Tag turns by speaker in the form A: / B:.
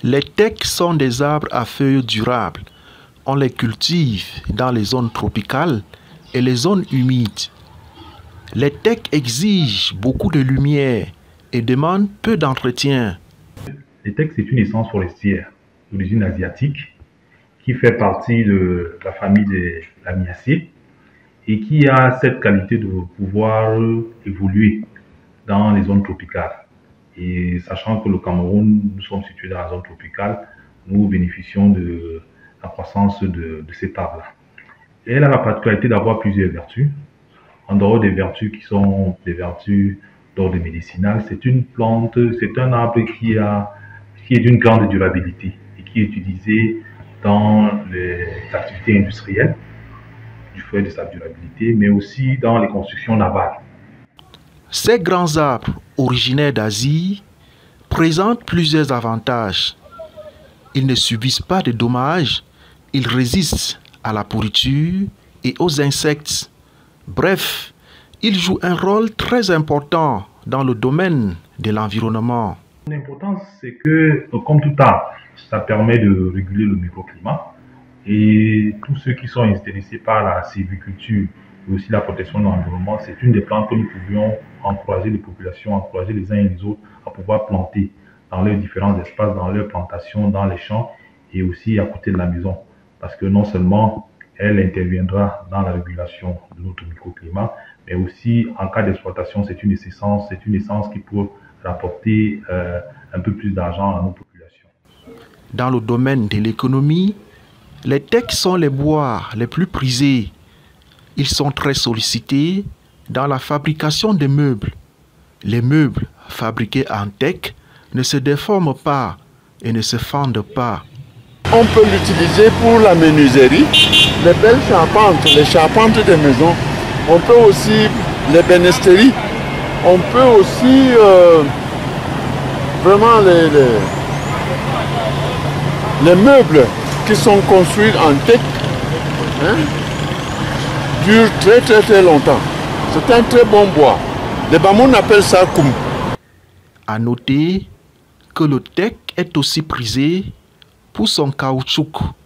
A: Les tecs sont des arbres à feuilles durables. On les cultive dans les zones tropicales et les zones humides. Les tecs exigent beaucoup de lumière et demandent peu d'entretien.
B: Les tecs, c'est une essence forestière d'origine asiatique qui fait partie de la famille des Lamiaceae et qui a cette qualité de pouvoir évoluer dans les zones tropicales. Et sachant que le Cameroun, nous sommes situés dans la zone tropicale, nous bénéficions de la croissance de cet arbre-là. Et elle a la particularité d'avoir plusieurs vertus. En dehors des vertus qui sont des vertus d'ordre médicinal, c'est une plante, c'est un arbre qui est d'une grande durabilité et qui est utilisé dans les activités industrielles du fait de sa durabilité, mais aussi dans les constructions navales.
A: Ces grands arbres, originaires d'Asie, présentent plusieurs avantages. Ils ne subissent pas de dommages, ils résistent à la pourriture et aux insectes. Bref, ils jouent un rôle très important dans le domaine de l'environnement.
B: L'importance, c'est que, comme tout arbre, ça permet de réguler le microclimat. Et tous ceux qui sont intéressés par la sylviculture et aussi la protection de l'environnement, c'est une des plantes que nous pouvions encourager les populations, encourager les uns et les autres à pouvoir planter dans leurs différents espaces, dans leurs plantations, dans les champs et aussi à côté de la maison. Parce que non seulement elle interviendra dans la régulation de notre microclimat, mais aussi en cas d'exploitation, c'est une essence qui peut rapporter un peu plus d'argent à nos populations.
A: Dans le domaine de l'économie, les tecs sont les bois les plus prisés. Ils sont très sollicités dans la fabrication des meubles. Les meubles fabriqués en teck ne se déforment pas et ne se fendent pas.
C: On peut l'utiliser pour la menuiserie, les belles charpentes, les charpentes des maisons. On peut aussi les bénisteries. On peut aussi vraiment les meubles qui sont construits en teck durent très longtemps. C'est un très bon bois. Les Bamoun appellent ça koum.
A: À noter que le teck est aussi prisé pour son caoutchouc.